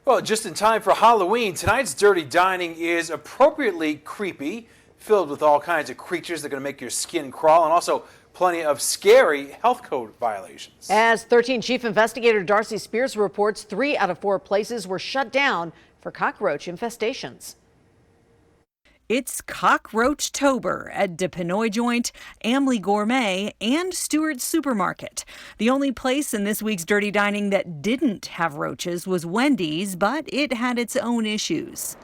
Well, just in time for Halloween, tonight's Dirty Dining is appropriately creepy, filled with all kinds of creatures that are going to make your skin crawl, and also plenty of scary health code violations. As 13 Chief Investigator Darcy Spears reports, 3 out of 4 places were shut down for cockroach infestations. It's Cockroach-tober at Pinoy Joint, Amelia Gourmet, and Stewart Supermarket. The only place in this week's Dirty Dining that didn't have roaches was Wendys, but it had its own issues.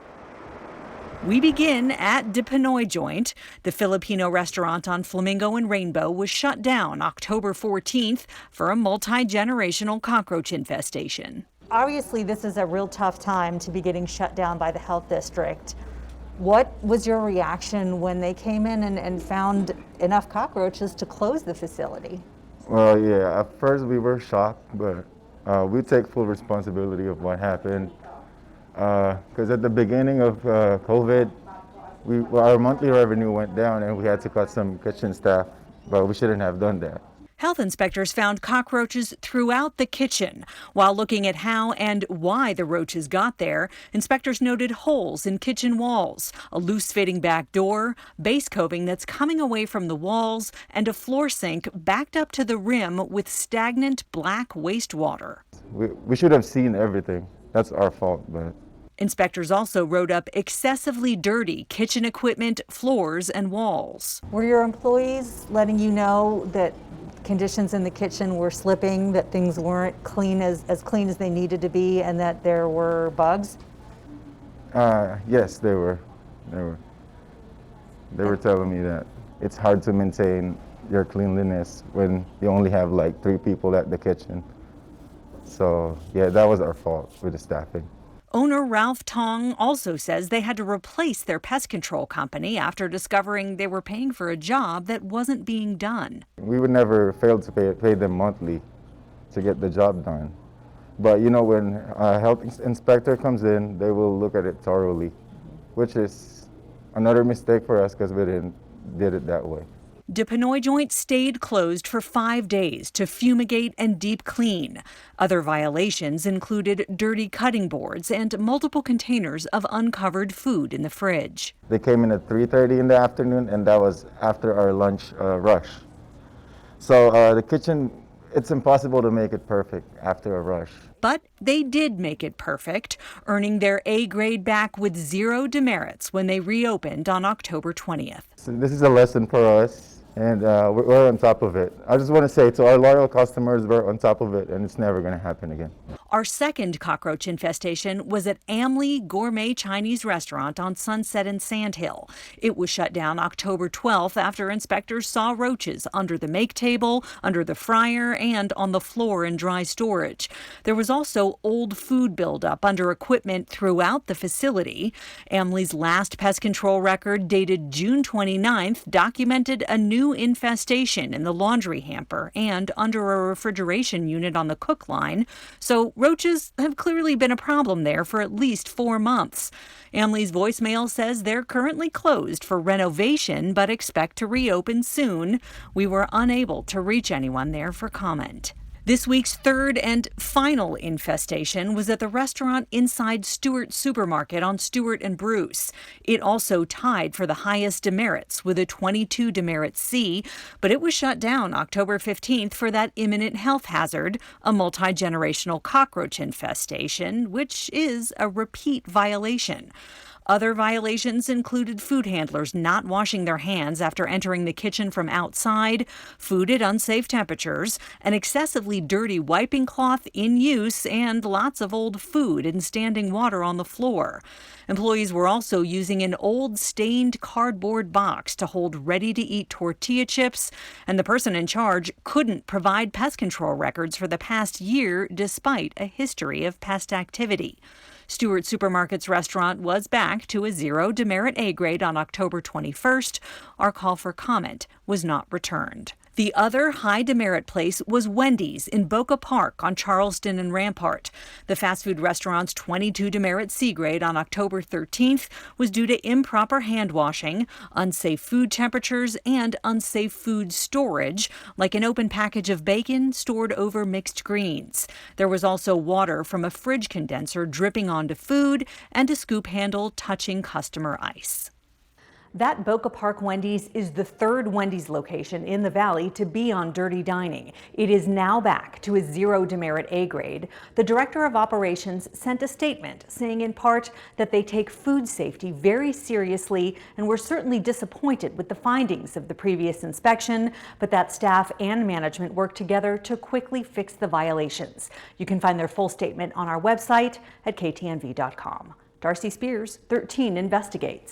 We begin at Pinoy Joint. The Filipino restaurant on Flamingo and Rainbow was shut down October 14th for a multi-generational cockroach infestation. Obviously, this is a real tough time to be getting shut down by the health district. What was your reaction when they came in and found enough cockroaches to close the facility? Well, yeah, at first we were shocked, but we take full responsibility of what happened. Because at the beginning of COVID, our monthly revenue went down and we had to cut some kitchen staff, but we shouldn't have done that. Health inspectors found cockroaches throughout the kitchen. While looking at how and why the roaches got there, inspectors noted holes in kitchen walls, a loose-fitting back door, base coving that's coming away from the walls, and a floor sink backed up to the rim with stagnant black wastewater. We should have seen everything. That's our fault, but... Inspectors also wrote up excessively dirty kitchen equipment, floors, and walls. Were your employees letting you know that conditions in the kitchen were slipping, that things weren't clean as clean as they needed to be, and that there were bugs? Yes, they were. They were telling me that it's hard to maintain your cleanliness when you only have like 3 people at the kitchen. So yeah, that was our fault with the staffing. Owner Ralph Tong also says they had to replace their pest control company after discovering they were paying for a job that wasn't being done. We would never fail to pay them monthly to get the job done. But you know, when a health inspector comes in, they will look at it thoroughly, which is another mistake for us because we did it that way. Pinoy Joint stayed closed for 5 days to fumigate and deep clean. Other violations included dirty cutting boards and multiple containers of uncovered food in the fridge. They came in at 3:30 in the afternoon, and that was after our lunch rush. So the kitchen, it's impossible to make it perfect after a rush. But they did make it perfect, earning their A grade back with 0 demerits when they reopened on October 20th. So this is a lesson for us. And we're on top of it. I just want to say to our loyal customers, we're on top of it, and it's never going to happen again. Our second cockroach infestation was at Amelia Gourmet Chinese restaurant on Sunset and Sandhill. It was shut down October 12th after inspectors saw roaches under the make table, under the fryer, and on the floor in dry storage. There was also old food buildup under equipment throughout the facility. Amelia's last pest control record, dated June 29th, documented a new infestation in the laundry hamper and under a refrigeration unit on the cook line. So roaches have clearly been a problem there for at least 4 months. Amelia's voicemail says they're currently closed for renovation but expect to reopen soon. We were unable to reach anyone there for comment. This week's third and final infestation was at the restaurant inside Stewart Supermarket on Stewart and Bruce. It also tied for the highest demerits with a 22 demerit C, but it was shut down October 15th for that imminent health hazard, a multi-generational cockroach infestation, which is a repeat violation. Other violations included food handlers not washing their hands after entering the kitchen from outside, food at unsafe temperatures, an excessively dirty wiping cloth in use, and lots of old food and standing water on the floor. Employees were also using an old stained cardboard box to hold ready-to-eat tortilla chips, and the person in charge couldn't provide pest control records for the past year despite a history of pest activity. Stewart Supermarket's restaurant was back to a 0 demerit A grade on October 21st. Our call for comment was not returned. The other high demerit place was Wendys in Boca Park on Charleston and Rampart. The fast food restaurant's 22 demerit C grade on October 13th was due to improper hand washing, unsafe food temperatures, and unsafe food storage, like an open package of bacon stored over mixed greens. There was also water from a fridge condenser dripping onto food and a scoop handle touching customer ice. That Boca Park Wendys is the third Wendys location in the Valley to be on Dirty Dining. It is now back to a 0 demerit A grade. The director of operations sent a statement saying in part that they take food safety very seriously and were certainly disappointed with the findings of the previous inspection, but that staff and management worked together to quickly fix the violations. You can find their full statement on our website at ktnv.com. Darcy Spears, 13 Investigates.